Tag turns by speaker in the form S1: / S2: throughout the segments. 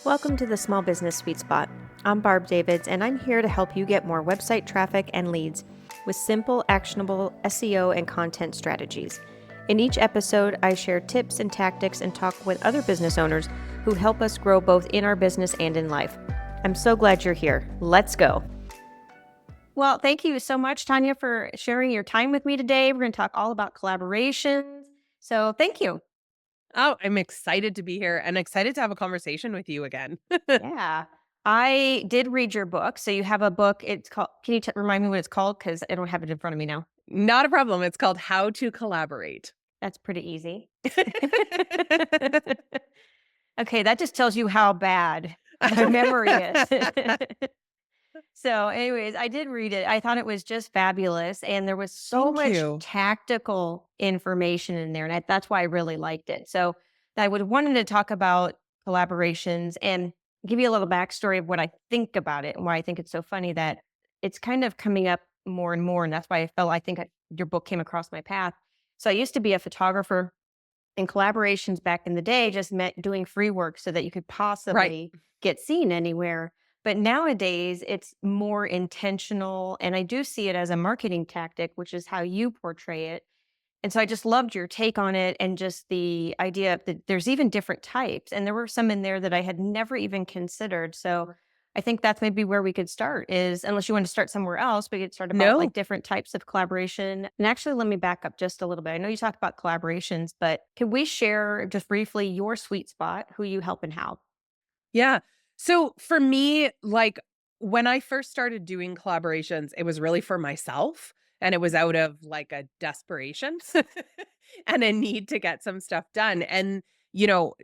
S1: Welcome to the Small Business Sweet Spot. I'm Barb Davids, and I'm here to help you get more website traffic and leads with simple, actionable SEO and content strategies. In each episode, I share tips and tactics and talk with other business owners who help us grow both in our business and in life. I'm so glad you're here. Let's go. Well, thank you so much, Tanya, for sharing your time with me today. We're going to talk all about collaborations. So thank you.
S2: Oh, I'm excited to be here and excited to have a conversation with you again.
S1: Yeah. I did read your book. So you have a book. It's called, can you remind me what it's called? Because I don't have it in front of me now.
S2: Not a problem. It's called How to Collaborate.
S1: That's pretty easy. Okay, that just tells you how bad my memory is. So, anyways, I did read it. I thought it was just fabulous. And there was so
S2: Thank
S1: much
S2: you.
S1: tactical information in there. And that's why I really liked it. So, I would wanted to talk about collaborations and give you a little backstory of what I think about it and why I think it's so funny that it's kind of coming up more and more. And that's why your book came across my path. So, I used to be a photographer, and collaborations back in the day just meant doing free work so that you could
S2: Right.
S1: possibly get seen anywhere. But nowadays, it's more intentional. And I do see it as a marketing tactic, which is how you portray it. And so I just loved your take on it and just the idea that there's even different types. And there were some in there that I had never even considered. So I think that's maybe where we could start is unless you want to start somewhere else, we could start about like
S2: No.
S1: different types of collaboration. And actually, let me back up just a little bit. I know you talked about collaborations, but can we share just briefly your sweet spot, who you help and how?
S2: Yeah. So for me, when I first started doing collaborations, it was really for myself and it was out of like a desperation and a need to get some stuff done. And, you know,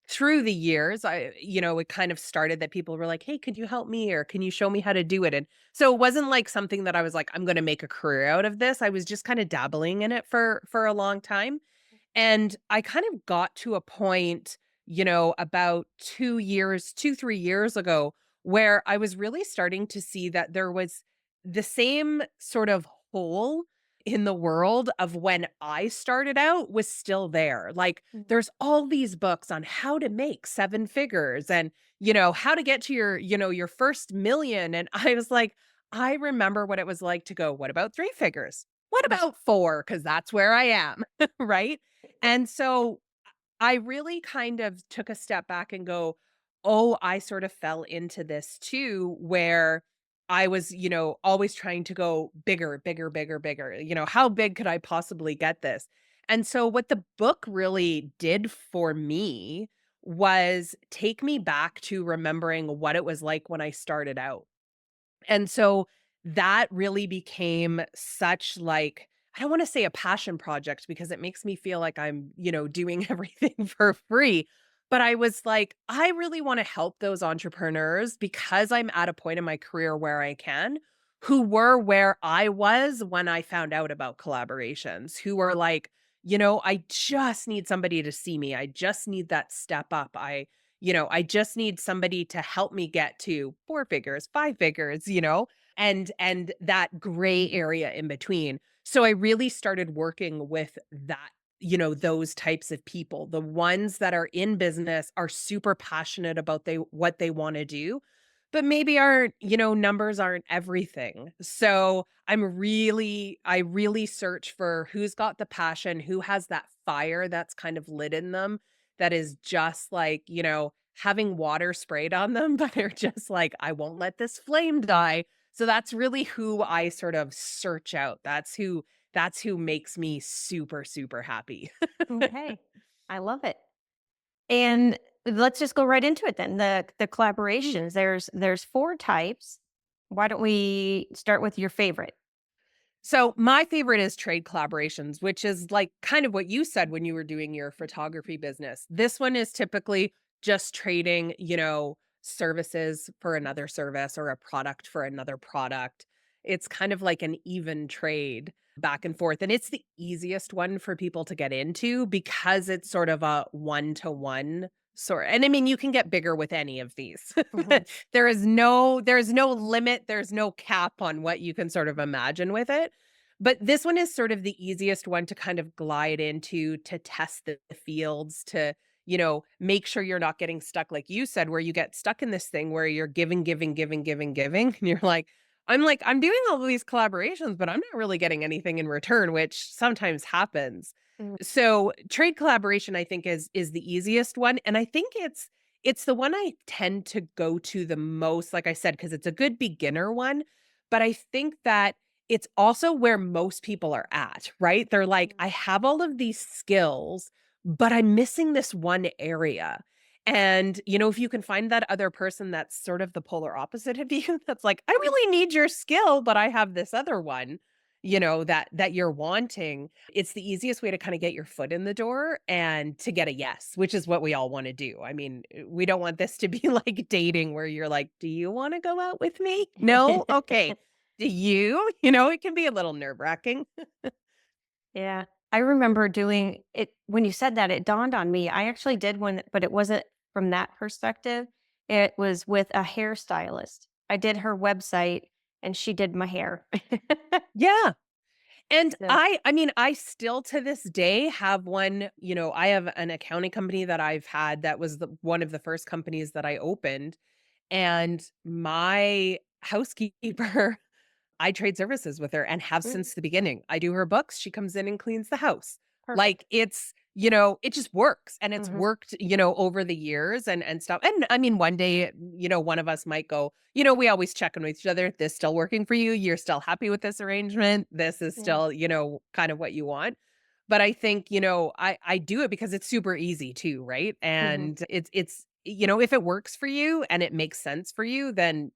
S2: through the years, it kind of started that people were like, "Hey, could you help me or can you show me how to do it?" And so it wasn't like something that I was like, "I'm going to make a career out of this." I was just kind of dabbling in it for a long time. And I kind of got to a point, about 3 years ago where I was really starting to see that there was the same sort of hole in the world of when I started out was still there. Like
S1: Mhm.
S2: there's all these books on how to make seven figures and, how to get to your first million. And I was like, I remember what it was like to go, what about three figures? What about four? Because that's where I am. Right. And so I really kind of took a step back and go, oh, I sort of fell into this too, where I was, always trying to go bigger, bigger, bigger, bigger. How big could I possibly get this? And so, what the book really did for me was take me back to remembering what it was like when I started out. And so that really became such like I don't wanna say a passion project because it makes me feel like I'm, doing everything for free. But I was like, I really wanna help those entrepreneurs because I'm at a point in my career where I can, who were where I was when I found out about collaborations, who were like, I just need somebody to see me. I just need that step up. I just need somebody to help me get to 4 figures, 5 figures, and that gray area in between. So I really started working with that, those types of people. The ones that are in business are super passionate about what they want to do, but maybe aren't, numbers aren't everything. So I really search for who's got the passion, who has that fire that's kind of lit in them that is just like, having water sprayed on them, but they're just like, I won't let this flame die. So that's really who I sort of search out. That's who makes me super, super happy.
S1: Okay. I love it. And let's just go right into it then. The collaborations. There's four types. Why don't we start with your favorite?
S2: So my favorite is trade collaborations, which is like kind of what you said when you were doing your photography business. This one is typically just trading, services for another service or a product for another product. It's kind of like an even trade back and forth. And it's the easiest one for people to get into because it's sort of a one to one sort. And I mean, you can get bigger with any of these.
S1: Mhm.
S2: There's no limit, there's no cap on what you can sort of imagine with it. But this one is sort of the easiest one to kind of glide into, to test the fields, to, make sure you're not getting stuck, like you said, where you get stuck in this thing where you're giving, giving, giving, giving, giving. And you're like, I'm doing all of these collaborations, but I'm not really getting anything in return, which sometimes happens.
S1: Mm.
S2: So trade collaboration, I think, is the easiest one. And I think it's the one I tend to go to the most, like I said, because it's a good beginner one. But I think that it's also where most people are at, right? They're like, I have all of these skills, but I'm missing this one area. And, if you can find that other person that's sort of the polar opposite of you, that's like, I really need your skill, but I have this other one, that you're wanting. It's the easiest way to kind of get your foot in the door and to get a yes, which is what we all want to do. I mean, we don't want this to be like dating where you're like, do you want to go out with me? No? Okay. Do you? It can be a little nerve-wracking.
S1: Yeah. I remember doing it when you said that, it dawned on me. I actually did one, but it wasn't from that perspective. It was with a hairstylist. I did her website and she did my hair.
S2: Yeah. And
S1: So,
S2: I mean, I still to this day have one, I have an accounting company that I've had that was one of the first companies that I opened. And my housekeeper I trade services with her and have
S1: mm,
S2: since the beginning. I do her books, she comes in and cleans the house.
S1: perfect.
S2: Like, it just works, and it's
S1: Hmm.
S2: worked, over the years and stuff. And I mean, one day, one of us might go, we always check in with each other. This still working for you? You're still happy with this arrangement? This is
S1: Yeah.
S2: still, kind of what you want. But I think, I do it because it's super easy too, right?
S1: Hmm.
S2: And it's if it works for you and it makes sense for you, then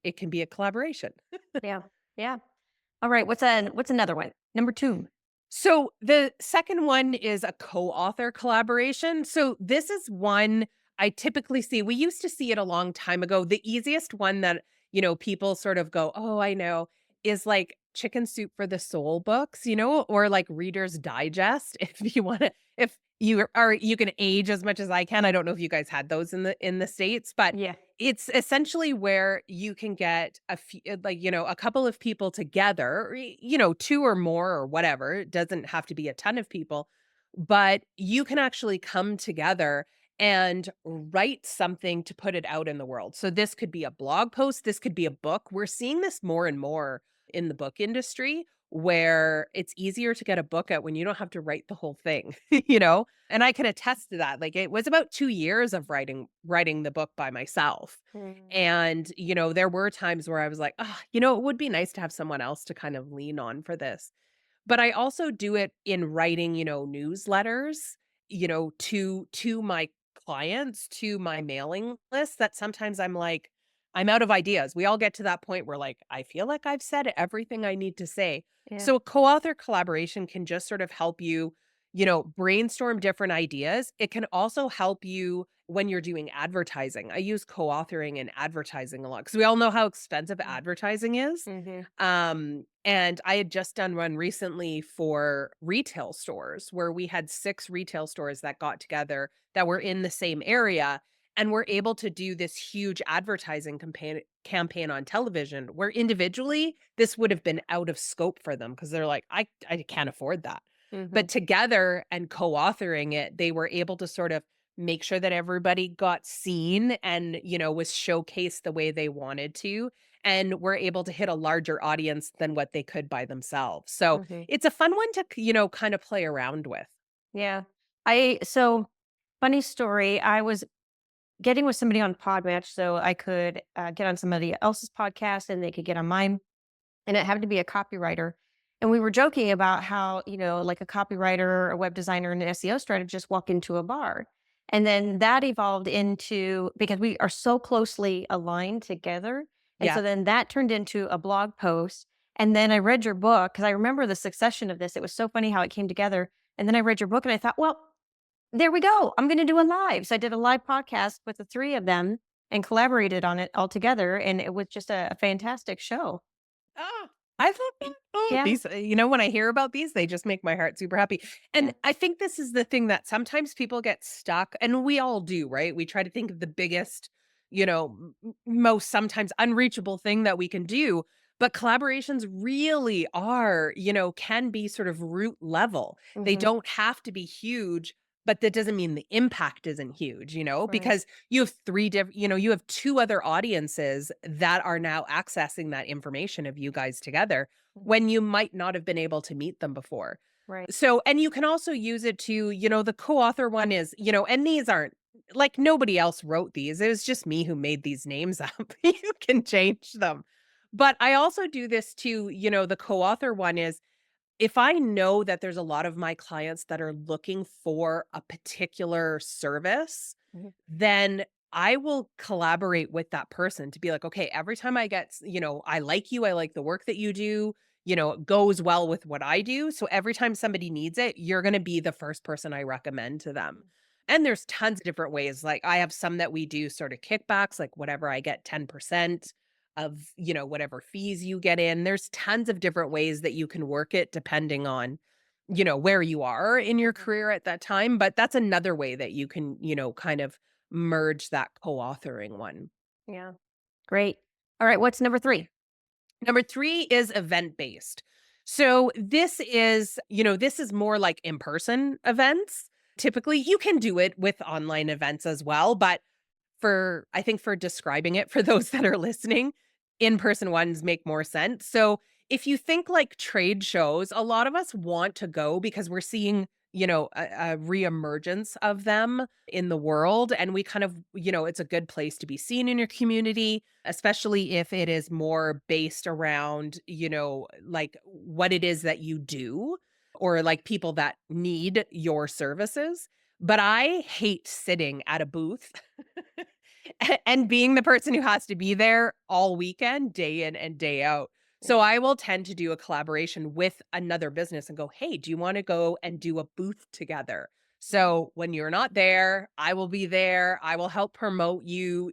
S2: it can be a collaboration.
S1: Yeah. Yeah. All right. What's another one? Number two.
S2: So the second one is a co-author collaboration. So this is one I typically see. We used to see it a long time ago. The easiest one that, people sort of go, "Oh, I know," is like Chicken Soup for the Soul books, or like Reader's Digest if you want to if you can age as much as I can. I don't know if you guys had those in the States, but
S1: Yeah.
S2: it's essentially where you can get a few, like, a couple of people together, or, two or more or whatever. It doesn't have to be a ton of people, but you can actually come together and write something to put it out in the world. So this could be a blog post, this could be a book. We're seeing this more and more in the book industry where it's easier to get a book out when you don't have to write the whole thing, And I can attest to that. Like it was about 2 years of writing the book by myself.
S1: Mm.
S2: And, there were times where I was like, "Oh, it would be nice to have someone else to kind of lean on for this." But I also do it in writing, newsletters, to my clients, to my mailing list that sometimes I'm like, I'm out of ideas. We all get to that point where like, I feel like I've said everything I need to say.
S1: Yeah.
S2: So a co-author collaboration can just sort of help you, brainstorm different ideas. It can also help you when you're doing advertising. I use co-authoring in advertising a lot because we all know how expensive advertising is.
S1: Mm-hmm.
S2: And I had just done one recently for retail stores where we had 6 retail stores that got together that were in the same area and were able to do this huge advertising campaign on television where individually this would have been out of scope for them because they're like, I can't afford that.
S1: Mm-hmm.
S2: But together and co-authoring it, they were able to sort of make sure that everybody got seen and, was showcased the way they wanted to and were able to hit a larger audience than what they could by themselves. So,
S1: Mm-hmm.
S2: it's a fun one to, kind of play around with.
S1: Yeah. So funny story. I was getting with somebody on Podmatch so I could get on somebody else's podcast and they could get on mine. And it happened to be a copywriter. And we were joking about how, like a copywriter, a web designer, and an SEO strategist walk into a bar. And then that evolved into because we are so closely aligned together. And
S2: Yeah.
S1: so then that turned into a blog post. And then I read your book because I remember the succession of this. It was so funny how it came together. And then I read your book and I thought, well, there we go. I'm going to do a live. So I did a live podcast with the three of them and collaborated on it all together. And it was just a fantastic show.
S2: Oh, I love that. Oh,
S1: Yeah.
S2: these, when I hear about these, they just make my heart super happy.
S1: Yeah.
S2: And I think this is the thing that sometimes people get stuck, and we all do, right? We try to think of the biggest, most sometimes unreachable thing that we can do. But collaborations really are, can be sort of root level. They
S1: Hmm.
S2: don't have to be huge, but that doesn't mean the impact isn't huge,
S1: Right.
S2: because you have you have two other audiences that are now accessing that information of you guys together
S1: Mhm.
S2: when you might not have been able to meet them before.
S1: Right.
S2: So, and you can also use it to, the co-author one is, and these aren't like nobody else wrote these. It was just me who made these names up. You can change them. But I also do this too, the co-author one is if I know that there's a lot of my clients that are looking for a particular service,
S1: Mhm.
S2: then I will collaborate with that person to be like, okay, every time I get, I like you, I like the work that you do, it goes well with what I do. So every time somebody needs it, you're going to be the first person I recommend to them. And there's tons of different ways. Like I have some that we do sort of kickbacks, like whatever I get 10% of, whatever fees you get in. There's tons of different ways that you can work it depending on, where you are in your
S1: Mhm.
S2: career at that time. But that's another way that you can, kind of merge that co-authoring one.
S1: Yeah. Great. All right. What's number three?
S2: Number 3 is event-based. So this is more like in-person events. Typically, you can do it with online events as well, but I think for describing it for those that are listening, in-person ones make more sense. So, if you think like trade shows, a lot of us want to go because we're seeing, a reemergence of them in the world. And we kind of, it's a good place to be seen in your community, especially if it is more based around, like what it is that you do or like people that need your services. But I hate sitting at a booth and being the person who has to be there all weekend, day in and day out. So
S1: Yeah.
S2: I will tend to do a collaboration with another business and go, "Hey, do you wanna go and do a booth together?"
S1: Mhm.
S2: So when you're not there, I will be there. I will help promote you,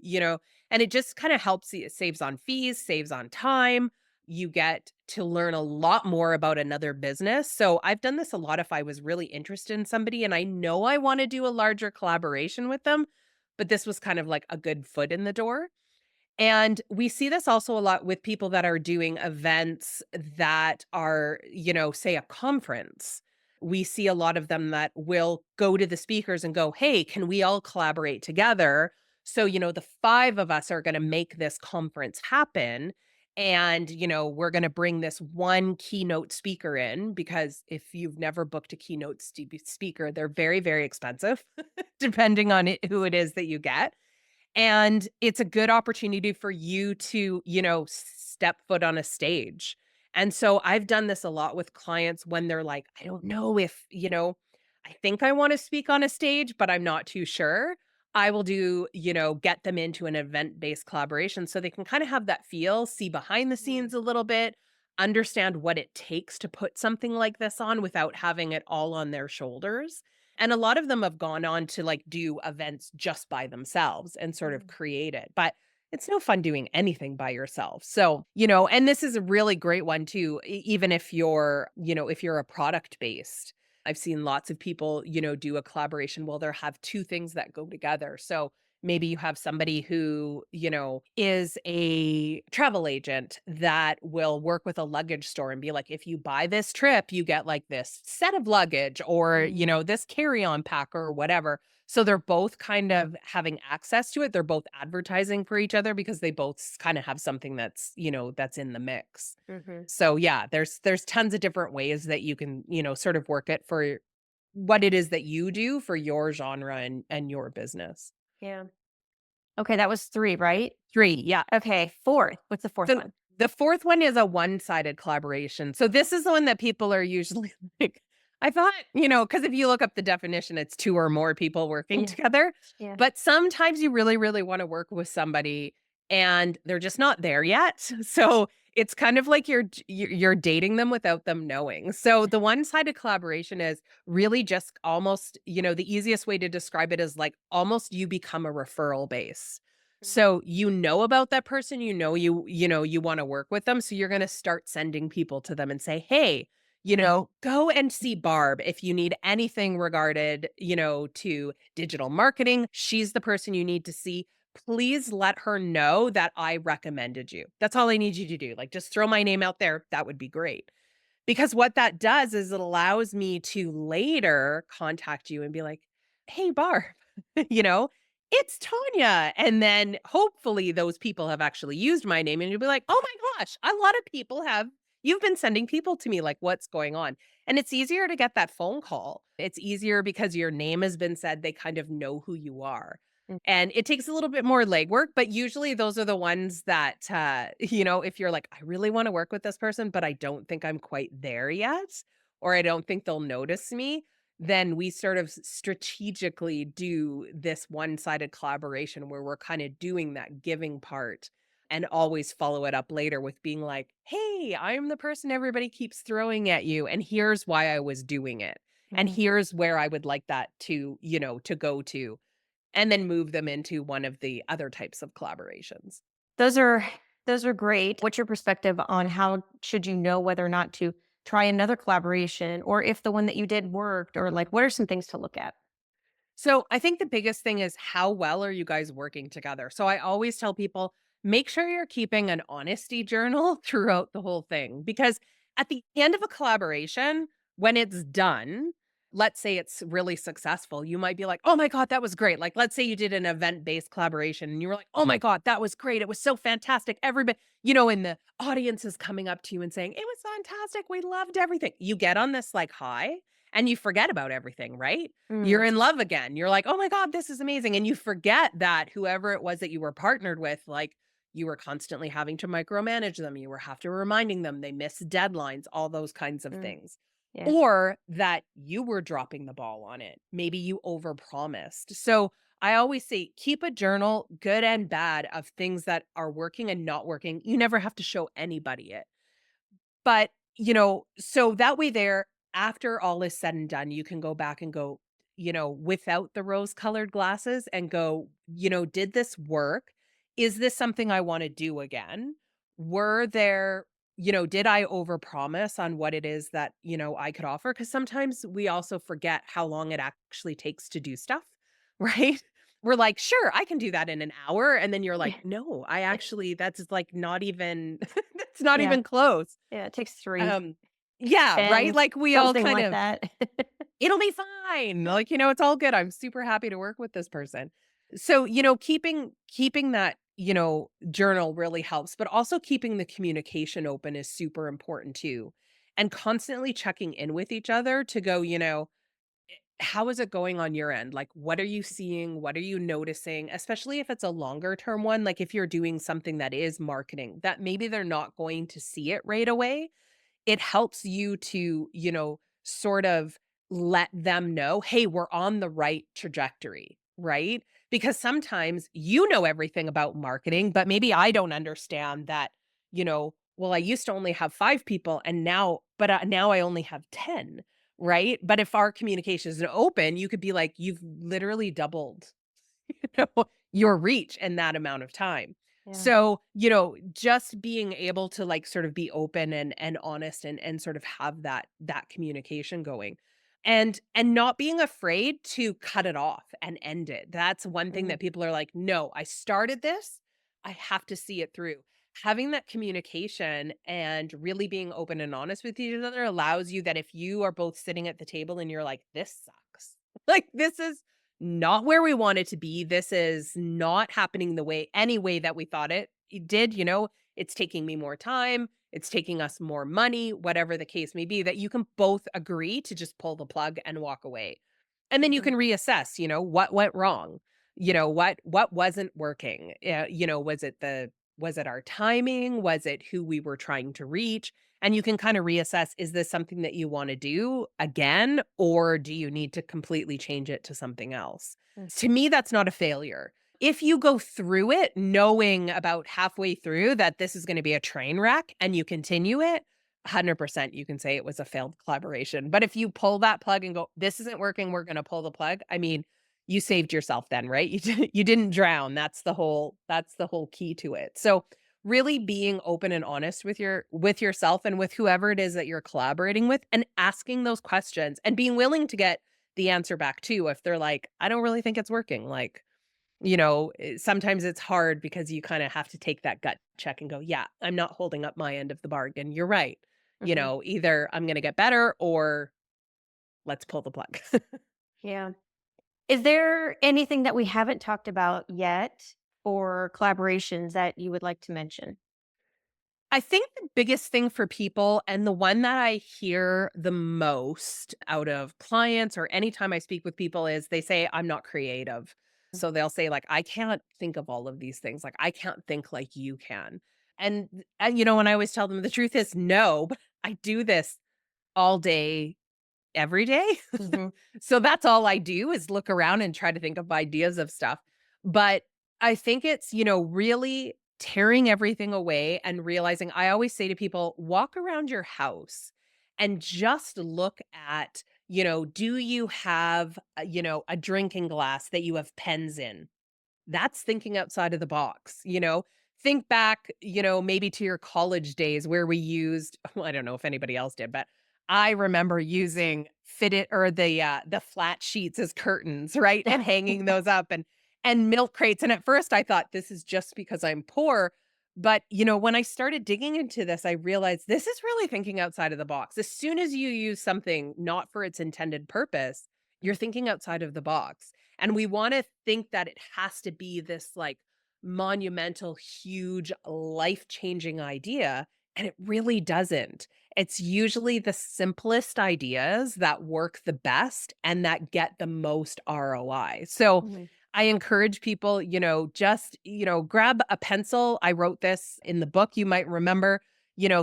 S2: and it just kinda helps it saves on fees, saves on time. You get to learn a lot more about another business. So I've done this a lot if I was really interested in somebody and I know I wanna do a larger collaboration with them, but this was kind of like a good foot in the door. And we see this also a lot with people that are doing events that are, say a conference. We see a lot of them that will go to the speakers and go, "Hey, can we all collaborate together? So, the 5 of us are going to make this conference happen. And, we're going to bring this one keynote speaker in because if you've never booked a keynote speaker, they're very, very expensive, depending on who it is that you get. And it's a good opportunity for you to, step foot on a stage. And so I've done this a lot with clients when they're like, I don't know if, I think I want to speak on a stage, but I'm not too sure. I will do, get them into an event based collaboration so they can kind of have that feel, see behind the
S1: Mm.
S2: scenes a little bit, understand what it takes to put something like this on without having it all on their shoulders. And a lot of them have gone on to, like, do events just by themselves and sort of
S1: Mm.
S2: create it, but it's no fun doing anything by yourself. So, and this is a really great one too, even if if you're a product based. I've seen lots of people, do a collaboration. Well, they'll have 2 things that go together. So, maybe you have somebody who, is a travel agent that will work with a luggage store and be like, if you buy this trip, you get like this set of luggage or,
S1: Mm.
S2: this carry-on pack or whatever. So they're both kind of having access to it. They're both advertising for each other because they both kind of have something that's, that's in the mix.
S1: Mhm.
S2: So yeah, there's tons of different ways that you can, sort of work it for what it is that you do for your genre and your business.
S1: Yeah. Okay, that was three, right?
S2: 3, yeah.
S1: Okay, fourth. What's the fourth
S2: So
S1: one?
S2: the 4th one is a one-sided collaboration. So this is the one that people are usually like, I thought, because if you look up the definition, it's 2 or more people working
S1: Yeah.
S2: together.
S1: Yeah.
S2: But sometimes you really, really want to work with somebody and they're just not there yet. So it's kind of like you're dating them without them knowing. So the one-sided collaboration is really just almost, the easiest way to describe it is like almost you become a referral base.
S1: Mhm.
S2: So you know about that person, you wanna work with them, so you're gonna start sending people to them and say, "Hey, go and see Barb if you need anything regarded, to digital marketing. She's the person you need to see. Please let her know that I recommended you." That's all I need you to do. Like, just throw my name out there. That would be great. Because what that does is it allows me to later contact you and be like, "Hey, Barb," you know, "it's Tanya." And then hopefully those people have actually used my name and you'll be like, "Oh my gosh, a lot of people have you've been sending people to me, like, what's going on?" And it's easier to get that phone call. It's easier because your name has been said, they kind of know who you are.
S1: Mm.
S2: And it takes a little bit more legwork, but usually those are the ones that, if you're like, "I really wanna work with this person, but I don't think I'm quite there yet, or I don't think they'll notice me," then we sort of strategically do this one-sided collaboration where we're kinda doing that giving part and always follow it up later with being like, "Hey, I'm the person everybody keeps throwing at you, and here's why I was doing it. And
S1: Mhm.
S2: here's where I would like that to go to," and then move them into one of the other types of collaborations.
S1: Those are those are great. What's your perspective on how should you know whether or not to try another collaboration or if the one that you did worked or like what are some things to look at?
S2: So I think the biggest thing is how well are you guys working together? So I always tell people make sure you're keeping an honesty journal throughout the whole thing because at the end of a collaboration, when it's done, let's say it's really successful, you might be like, "Oh my god, that was great." Like let's say you did an event-based collaboration and you were like, "Oh my god, that was great. It was so fantastic." Everybody, and the audience is coming up to you and saying, "It was fantastic. We loved everything." You get on this like high and you forget about everything, right? You're
S1: Mm,
S2: in love again. You're like, "Oh my god, this is amazing." And you forget that whoever it was that you were partnered with, like, you were constantly having to micromanage them. You were have to reminding them they missed deadlines, all those kinds of
S1: mm,
S2: things.
S1: yeah.
S2: Or that you were dropping the ball on it. Maybe you overpromised. So, I always say keep a journal, good and bad, of things that are working and not working. You never have to show anybody it. But, so that way there, after all is said and done, you can go back and go, without the rose-colored glasses and go, "Did this work? Is this something I wanna do again? Were there did I overpromise on what it is that, I could offer?" Because sometimes we also forget how long it actually takes to do stuff, right? We're like, "Sure, I can do that in an hour," and then you're like,
S1: Yeah.
S2: "No, I actually that's, like, not even that's not
S1: Yeah.
S2: even close."
S1: Yeah. It takes 3,
S2: Um, yeah, right?
S1: 10,
S2: Like, we all
S1: something
S2: kind
S1: like
S2: of,
S1: that.
S2: "It'll be fine." Like, "It's all good. I'm super happy to work with this person." So, keeping that, journal really helps, but also keeping the communication open is super important too, and constantly checking in with each other to go, how is it going on your end? Like, what are you seeing? What are you noticing? Especially if it's a longer term one, like if you're doing something that is marketing, that maybe they're not going to see it right away, it helps you to, sort of let them know, "Hey, we're on the right trajectory," right? Because sometimes you know everything about marketing, but maybe I don't understand that, well, I used to only have 5 people and now I only have 10, right? But if our communication is open, you could be like, "You've literally doubled your reach in that amount of time."
S1: Yeah.
S2: So, just being able to like sort of be open and honest and sort of have that communication going. And not being afraid to cut it off and end it. That's one thing
S1: Mm,
S2: that people are like, "No, I started this. I have to see it through." Having that communication and really being open and honest with each other allows you that if you are both sitting at the table and you're like, "This sucks." Like this is not where we want it to be. This is not happening the way any way that we thought it did, it's taking me more time, it's taking us more money, whatever the case may be, that you can both agree to just pull the plug and walk away. And then you
S1: mhm,
S2: can reassess, what went wrong? What wasn't working? Was it our timing? Was it who we were trying to reach? And you can kind of reassess, is this something that you want to do again, or do you need to completely change it to something else?
S1: mm,
S2: To me, that's not a failure. If you go through it knowing about halfway through that this is going to be a train wreck and you continue it, 100% you can say it was a failed collaboration. But if you pull that plug and go, this isn't working, we're going to pull the plug. I mean, you saved yourself then, right? You didn't drown. That's the whole key to it. So really being open and honest with yourself and with whoever it is that you're collaborating with and asking those questions and being willing to get the answer back too if they're like, "I don't really think it's working." Like, sometimes it's hard because you kinda have to take that gut check and go, "Yeah, I'm not holding up my end of the bargain. You're right."
S1: mhm.
S2: Either I'm gonna get better or let's pull the plug.
S1: Yeah. Is there anything that we haven't talked about yet or collaborations that you would like to mention?
S2: I think the biggest thing for people, and the one that I hear the most out of clients or anytime I speak with people, is they say, I'm not creative. So they'll say, like, I can't think of all of these things. Like, I can't think like you can. And I always tell them the truth is no, but I do this all day, every day.
S1: Mhm.
S2: So that's all I do is look around and try to think of ideas of stuff. But I think it's really tearing everything away and realizing I always say to people, walk around your house and just look at do you have, a drinking glass that you have pens in? That's thinking outside of the box. Think back maybe to your college days where we used, well, I don't know if anybody else did, but I remember using fitted or the flat sheets as curtains, right? And hanging those up and milk crates. And at first I thought this is just because I'm poor. But when I started digging into this, I realized this is really thinking outside of the box. As soon as you use something not for its intended purpose, you're thinking outside of the box. And we wanna think that it has to be this, like, monumental, huge, life-changing idea, and it really doesn't. It's usually the simplest ideas that work the best and that get the most ROI. So,
S1: Mhm.
S2: I encourage people just grab a pencil. I wrote this in the book, you might remember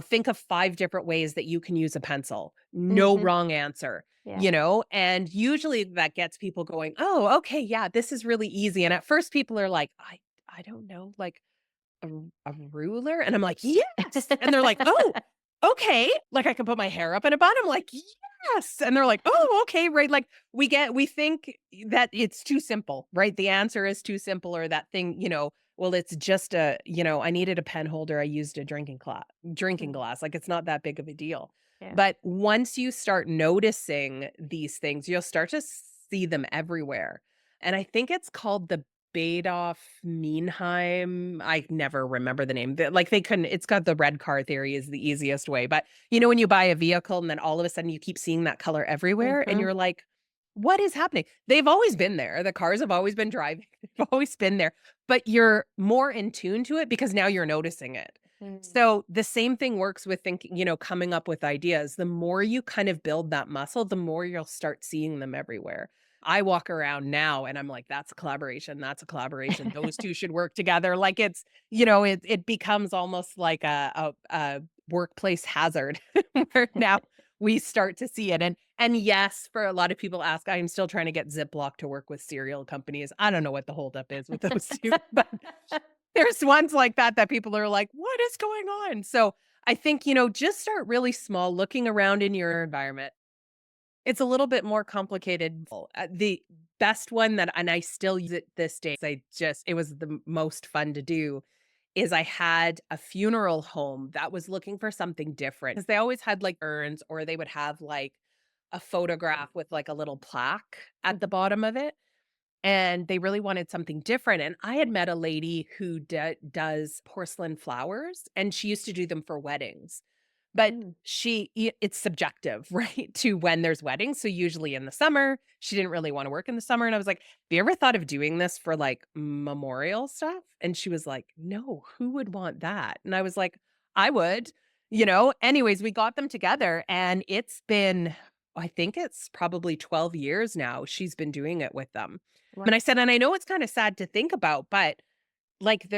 S2: think of 5 different ways that you can use a pencil. No
S1: Mhm.
S2: wrong answer
S1: Yeah.
S2: you know, and usually that gets people going, "Oh, okay, yeah, this is really easy." And at first people are like, "I don't know, like a ruler?" And I'm like, "Yes." And they're like, "Oh, okay." Like I can put my hair up in a bun. I'm like, "Yes." And they're like, "Oh, okay." Right? Like we think that it's too simple, right? The answer is too simple or that thing well, it's just I needed a pen holder. I used a drinking
S1: Mhm.
S2: glass. Like it's not that big of a deal.
S1: Yeah.
S2: But once you start noticing these things, you'll start to see them everywhere. And I think it's called the Badoff Meinheim. I never remember the name. Like they couldn't, it's got the red car theory is the easiest way. But when you buy a vehicle and then all of a sudden you keep seeing that color everywhere and
S1: Mhm.
S2: you're like, what is happening? They've always been there. The cars have always been driving. They've always been there, but you're more in tune to it because now you're noticing it.
S1: Mm.
S2: So the same thing works with thinking coming up with ideas. The more you kind of build that muscle, the more you'll start seeing them everywhere. I walk around now and I'm like, that's a collaboration. That's a collaboration. Those two should work together. Like it becomes almost like a workplace hazard where now we start to see it. And yes, for a lot of people ask, I'm still trying to get Ziploc to work with cereal companies. I don't know what the holdup is with those two, but there's ones like that people are like, "What is going on?" So, I think just start really small, looking around in your environment. It's a little bit more complicated. The best one that and I still use it this day, it was the most fun to do, is I had a funeral home that was looking for something different because they always had, like, urns or they would have, like, a photograph with, like, a little plaque at the bottom of it. And they really wanted something different, and I had met a lady who does porcelain flowers, and she used to do them for weddings. But
S1: Mm.
S2: it's subjective, right, to when there's weddings, so usually in the summer, she didn't really wanna work in the summer, and I was like, "Have you ever thought of doing this for, like, memorial stuff?" And she was like, "No, who would want that?" And I was like, "I would." Anyways, we got them together, and it's been I think it's probably 12 years now she's been doing it with them.
S1: Wow.
S2: And I said, "And I know it's kinda sad to think about, but, like,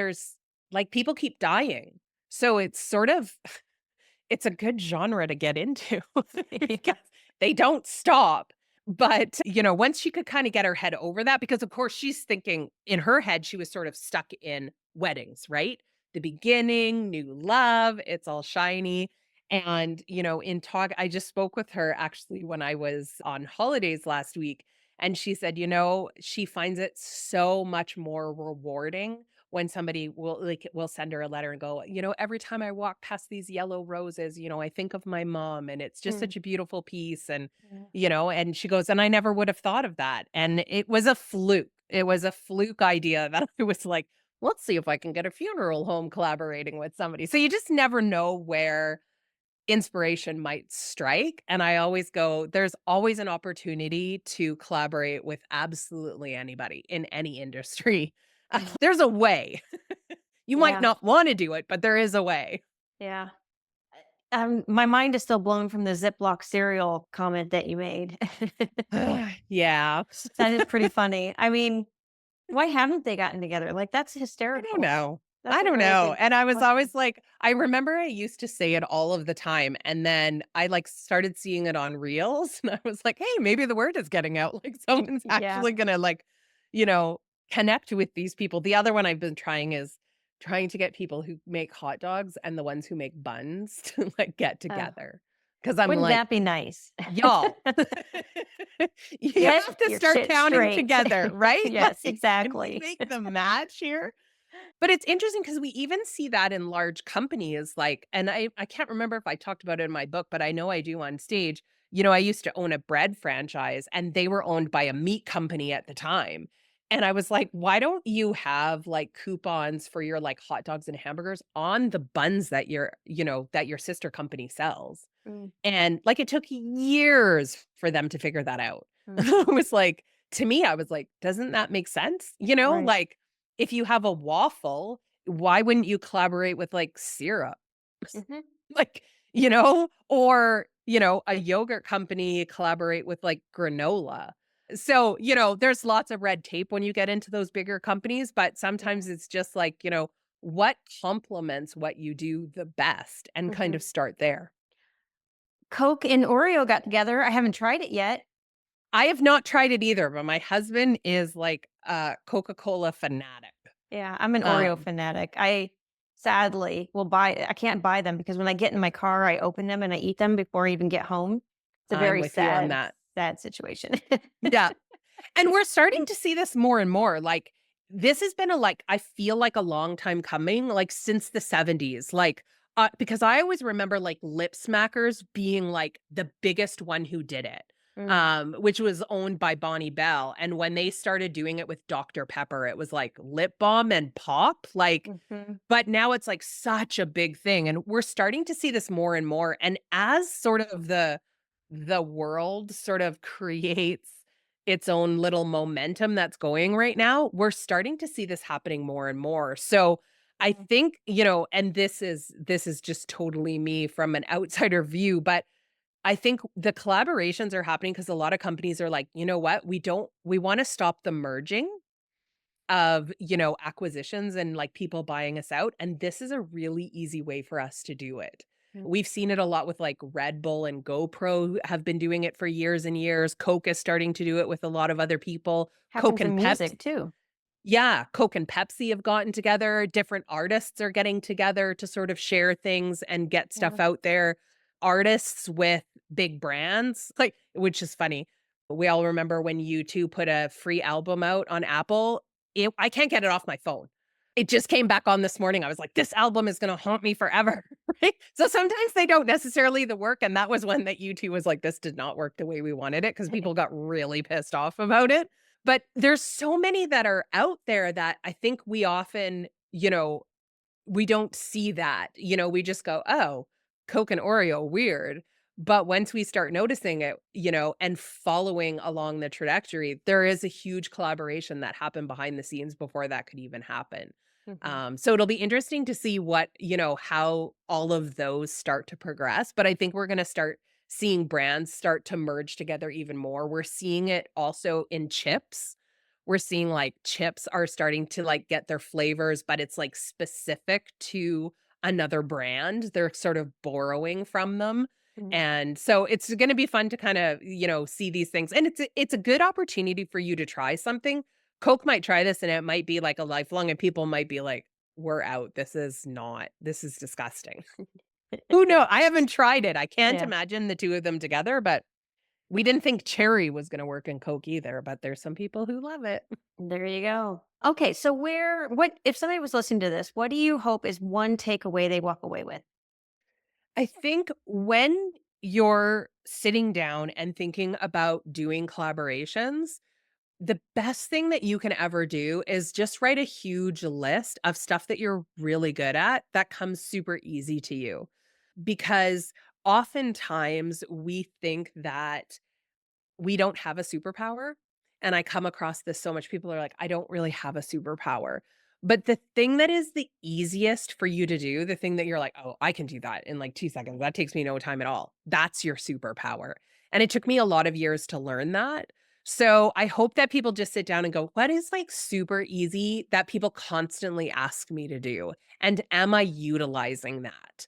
S2: people keep dying." So it's sort of it's a good genre to get into because they don't stop. But once she could kinda get her head over that because, of course, she's thinking in her head, she was sort of stuck in weddings, right? The beginning, new love, it's all shiny. And in talk I just spoke with her actually when I was on holidays last week, and she said she finds it so much more rewarding when somebody will send her a letter and go every time I walk past these yellow roses I think of my mom and it's just
S1: Mm.
S2: such a beautiful piece and
S1: Yeah.
S2: you know and she goes and I never would have thought of that and it was a fluke. It was a fluke idea that I was like, let's see if I can get a funeral home collaborating with somebody. So you just never know where inspiration might strike, and I always go, there's always an opportunity to collaborate with absolutely anybody in any industry. There's a way. You might
S1: Yeah.
S2: not wanna do it, but there is a way.
S1: Yeah. My mind is still blown from the Ziploc cereal comment that you made.
S2: Yeah.
S1: That is pretty funny. I mean, why haven't they gotten together? Like, that's
S2: I don't
S1: hysterical.
S2: know.
S1: That's
S2: I
S1: a
S2: don't
S1: really
S2: know.
S1: good
S2: And I was
S1: question.
S2: always like, I remember I used to say it all of the time. And then I like started seeing it on reels. And I was like, hey, maybe the word is getting out. Like someone's
S1: Yeah.
S2: actually going to like, you know, connect with these people. The other one I've been trying is trying to get people who make hot dogs and the ones who make buns to like get
S1: Oh,
S2: together. Cause I'm
S1: wouldn't
S2: like,
S1: that be nice?
S2: y'all, you
S1: Get
S2: have to
S1: your
S2: start
S1: shit
S2: counting
S1: straight.
S2: together, right?
S1: Yes,
S2: Like, can we
S1: exactly.
S2: make the match here? But it's interesting because we even see that in large companies, like and I can't remember if I talked about it in my book, but I know I do on stage. I used to own a bread franchise, and they were owned by a meat company at the time. And I was like, "Why don't you have, like, coupons for your, like, hot dogs and hamburgers on the buns that your sister company sells?"
S1: Mm,
S2: And, like, it took years for them to figure that out.
S1: mm,
S2: I was like to me, I was like, "Doesn't that make sense?"
S1: right.
S2: Like, if you have a waffle, why wouldn't you collaborate with, like, syrup?
S1: Mhm.
S2: Like, or, a yogurt company collaborate with, like, granola. So, there's lots of red tape when you get into those bigger companies, but
S1: Yeah.
S2: sometimes it's just like, what complements what you do the best and kind
S1: Mhm.
S2: of start there.
S1: Coke and Oreo got together. I haven't tried it yet.
S2: I have not tried it either, but my husband is like a Coca-Cola fanatic.
S1: Yeah, I'm an Oreo
S2: Um,
S1: fanatic. I sadly will buy I can't buy them because when I get in my car, I open them and I eat them before I even get home. It's a
S2: I'm
S1: very
S2: with you on
S1: sad,
S2: that.
S1: sad situation.
S2: Yeah. And we're starting to see this more and more. Like, this has been I feel like a long time coming, like since the 70s. Because I always remember like lip smackers being like the biggest one who did it.
S1: Mm,
S2: Which was owned by Bonnie Bell. And when they started doing it with Dr. Pepper, it was like lip balm and pop.
S1: mhm,
S2: But now it's like such a big thing. And we're starting to see this more and more. And as sort of the world sort of creates its own little momentum that's going right now, we're starting to see this happening more and more. So I
S1: mm,
S2: think, and this is just totally me from an outsider view, but I think the collaborations are happening because a lot of companies are like, you know what? We want to stop the merging of, acquisitions and like people buying us out. And this is a really easy way for us to do it.
S1: mm.
S2: We've seen it a lot with like Red Bull and GoPro have been doing it for years and years. Coke is starting to do it with a lot of other people. Coke
S1: Happens in
S2: and Pepsi.
S1: music too.
S2: Yeah, Coke and Pepsi have gotten together. Different artists are getting together to sort of share things and get
S1: Yeah.
S2: stuff out there. Artists with big brands, like which is funny. We all remember when U2 put a free album out on Apple. I can't get it off my phone. It just came back on this morning. I was like, this album is gonna haunt me forever. Right? So sometimes they don't necessarily the work. And that was when that U2 was like, this did not work the way we wanted it because people got really pissed off about it. But there's so many that are out there that I think we often, we don't see that. We just go, "Oh, Coke and Oreo, weird." But once we start noticing it, and following along the trajectory, there is a huge collaboration that happened behind the scenes before that could even happen.
S1: Mhm,
S2: So it'll be interesting to see how all of those start to progress. But I think we're going to start seeing brands start to merge together even more. We're seeing it also in chips. We're seeing, like, chips are starting to, like, get their flavors, but it's, like, specific to another brand. They're sort of borrowing from them,
S1: mm.
S2: and so it's gonna be fun to kinda, see these things, and it's a good opportunity for you to try something. Coke might try this, and it might be, like, a lifelong, and people might be like, "We're out. This is disgusting." Who know I haven't tried it. I can't
S1: Yeah,
S2: imagine the 2 of them together, but we didn't think cherry was gonna work in Coke either, but there's some people who love it.
S1: there you go. Okay, so what if somebody was listening to this, what do you hope is one takeaway they walk away with?
S2: I think when you're sitting down and thinking about doing collaborations, the best thing that you can ever do is just write a huge list of stuff that you're really good at that comes super easy to you. Because oftentimes we think that we don't have a superpower. And I come across this so much. People are like, I don't really have a superpower. But the thing that is the easiest for you to do, the thing that you're like, oh, I can do that in like 2 seconds. That takes me no time at all. That's your superpower. And it took me a lot of years to learn that. So I hope that people just sit down and go, what is like super easy that people constantly ask me to do? And am I utilizing that?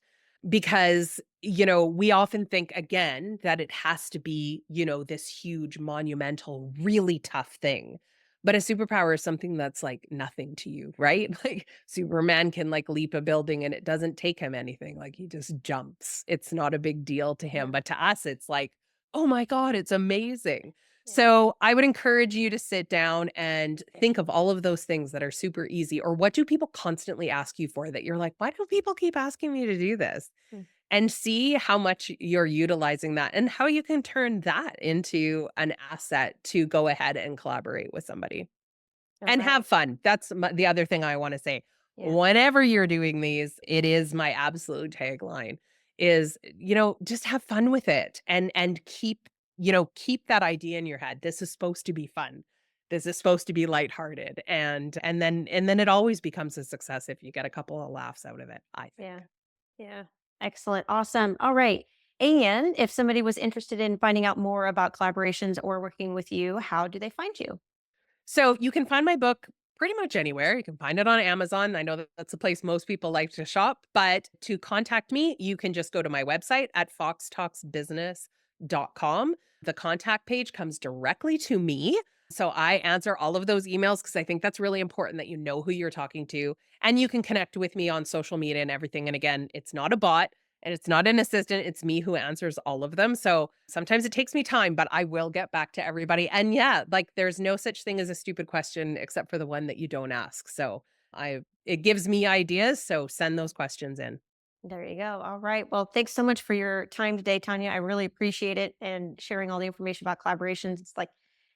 S2: Because, we often think again that it has to be, this huge, monumental, really tough thing. But a superpower is something that's like nothing to you, right? Like Superman can like leap a building and it doesn't take him anything. Like he just jumps. It's not a big deal to
S1: Yeah.
S2: him. But to us, it's like, oh my God, it's amazing.
S1: Yeah.
S2: So I would encourage you to sit down and think of all of those things that are super easy. Or what do people constantly ask you for that you're like, why do people keep asking me to do this?
S1: Hmm.
S2: And see how much you're utilizing that and how you can turn that into an asset to go ahead and collaborate with somebody
S1: All
S2: and
S1: right.
S2: have fun. That's the other thing I want to say.
S1: Yeah.
S2: Whenever you're doing these, it is my absolute tagline is, just have fun with it and keep that idea in your head. This is supposed to be fun. This is supposed to be lighthearted. And then it always becomes a success if you get a couple of laughs out of it, I think.
S1: Yeah. Yeah. Excellent. Awesome. All right. And if somebody was interested in finding out more about collaborations or working with you, how do they find you?
S2: So you can find my book pretty much anywhere. You can find it on Amazon. I know that that's a place most people like to shop, but to contact me, you can just go to my website at foxtalksbusiness.com. The contact page comes directly to me. So I answer all of those emails because I think that's really important that you know who you're talking to. And you can connect with me on social media and everything. And again, it's not a bot. And it's not an assistant, it's me who answers all of them. So sometimes it takes me time, but I will get back to everybody. And yeah, like there's no such thing as a stupid question except for the one that you don't ask. So it gives me ideas. So send those questions in.
S1: There you go. All right. Well, thanks so much for your time today, Tanya. I really appreciate it and sharing all the information about collaborations. It's like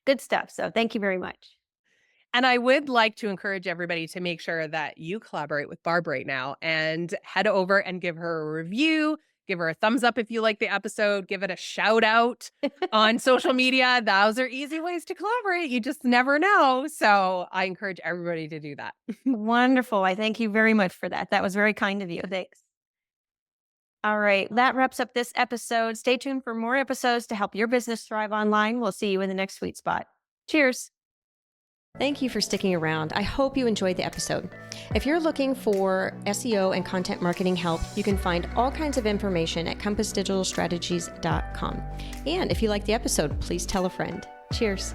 S1: good stuff. So thank you very much.
S2: And I would like to encourage everybody to make sure that you collaborate with Barb right now and head over and give her a review, give her a thumbs up if you like the episode, give it a shout out on social media. Those are easy ways to collaborate. You just never know. So I encourage everybody to do that.
S1: Wonderful. I thank you very much for that. That was very kind of you. Thanks. All right. That wraps up this episode. Stay tuned for more episodes to help your business thrive online. We'll see you in the next sweet spot. Cheers. Thank you for sticking around. I hope you enjoyed the episode. If you're looking for SEO and content marketing help, you can find all kinds of information at compassdigitalstrategies.com. And if you like the episode, please tell a friend. Cheers.